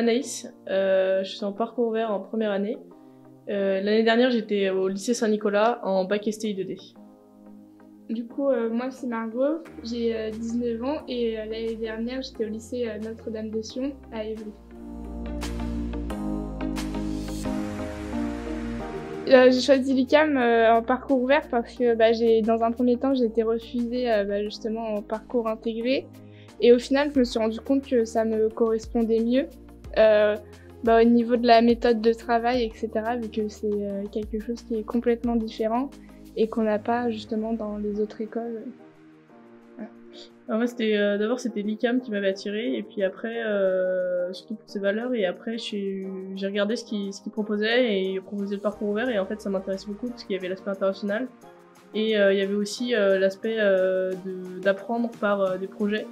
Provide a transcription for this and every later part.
Anaïs, je suis en parcours vert en première année. L'année dernière, j'étais au lycée Saint-Nicolas en bac STI 2D. Du coup, moi c'est Margot, j'ai 19 ans et l'année dernière j'étais au lycée Notre-Dame de Sion à Évry. J'ai choisi l'ICAM en parcours ouvert parce que dans un premier temps j'ai été refusée justement en parcours intégré et au final je me suis rendu compte que ça me correspondait mieux au niveau de la méthode de travail, etc., vu que c'est quelque chose qui est complètement différent et qu'on n'a pas justement dans les autres écoles. Alors moi, d'abord c'était l'ICAM qui m'avait attiré, et puis après, surtout pour ses valeurs, et après j'ai regardé ce qu'il proposait, et il proposait le parcours ouvert, et en fait ça m'intéresse beaucoup parce qu'il y avait l'aspect international, et il y avait aussi l'aspect d'apprendre par des projets,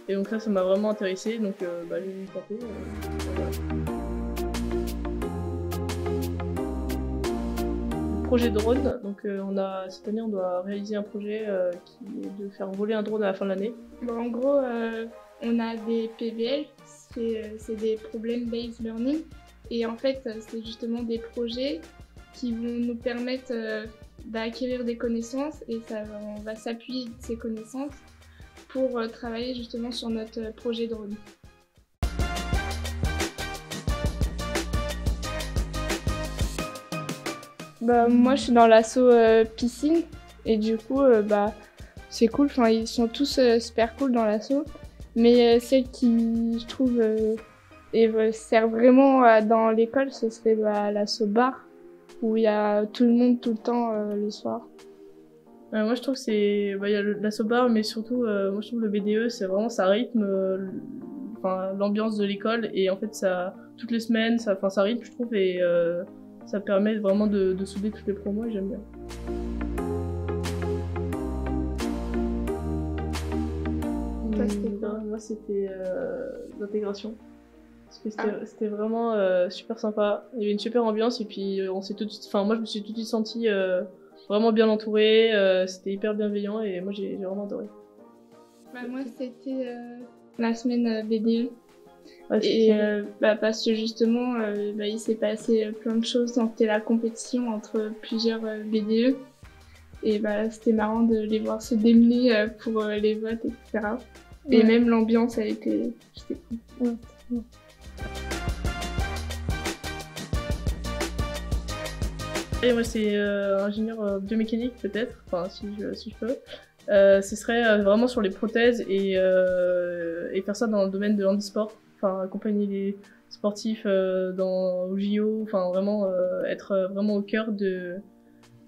et donc ça m'a vraiment intéressé, donc j'ai tenté. Voilà. Projet drone, donc cette année on doit réaliser un projet qui est de faire voler un drone à la fin de l'année. En gros, on a des PBL, c'est des Problem Based Learning, et en fait c'est justement des projets qui vont nous permettre d'acquérir des connaissances, et on va s'appuyer de ces connaissances pour travailler justement sur notre projet drone. Moi je suis dans l'asso piscine et du coup c'est cool, enfin ils sont tous super cool dans l'asso, mais celle qui je trouve sert vraiment dans l'école, ce serait l'asso bar où il y a tout le monde tout le temps le soir. Moi je trouve que c'est y a l'asso bar, mais surtout moi je trouve le BDE c'est vraiment ça rythme l'ambiance de l'école, et en fait ça toutes les semaines ça rythme je trouve, et ça permet vraiment de souder toutes les promos, et j'aime bien. Moi c'était l'intégration. Parce que c'était vraiment super sympa. Il y avait une super ambiance, et puis moi je me suis tout de suite sentie vraiment bien entourée. C'était hyper bienveillant, et moi j'ai vraiment adoré. Moi c'était la semaine BDE. Ouais, et parce que justement il s'est passé plein de choses, c'était la compétition entre plusieurs BDE, et c'était marrant de les voir se démener pour les votes, etc. Ouais. Et même l'ambiance a été cool. Ouais. Et moi c'est ingénieur biomécanique peut-être, si je peux. Ce serait vraiment sur les prothèses, et faire ça dans le domaine de handisport, accompagner les sportifs au JO, vraiment être vraiment au cœur de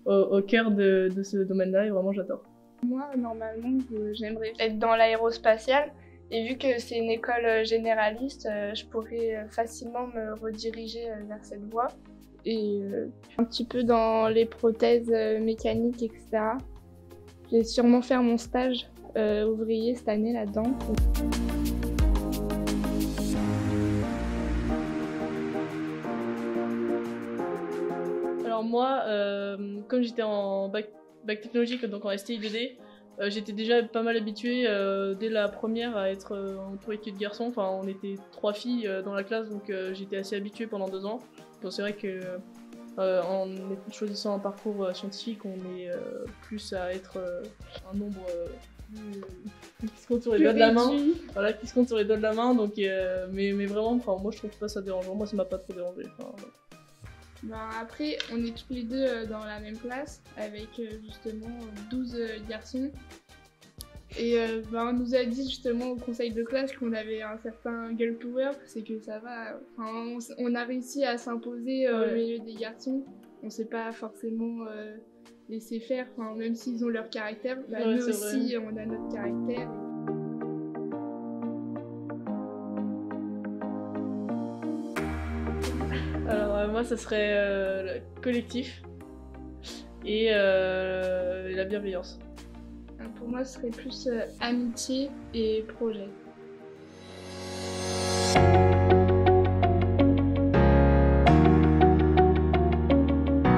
ce domaine-là, et vraiment j'adore. Moi normalement j'aimerais être dans l'aérospatiale, et vu que c'est une école généraliste, je pourrais facilement me rediriger vers cette voie, et un petit peu dans les prothèses mécaniques, etc. Je vais sûrement faire mon stage ouvrier cette année là-dedans. Alors moi, comme j'étais en bac technologique, donc en STI 2D, j'étais déjà pas mal habituée dès la première à être entourée que de garçons. On était 3 filles dans la classe, donc j'étais assez habituée pendant 2 ans. Donc c'est vrai que en choisissant un parcours scientifique, on est plus à être un nombre qui se compte sur les doigts de la main. Voilà, qui se compte sur les doigts de la main. Donc, mais vraiment, moi je trouve pas ça dérangeant. Moi ça m'a pas trop dérangé. Après, on est tous les deux dans la même classe avec justement 12 garçons. Et on nous a dit justement au conseil de classe qu'on avait un certain girl power, c'est que ça va. On a réussi à s'imposer au milieu des garçons. On s'est pas forcément laissé faire, même s'ils ont leur caractère. Nous aussi, on a notre caractère. Alors moi ça serait le collectif et la bienveillance. Pour moi ce serait plus amitié et projet.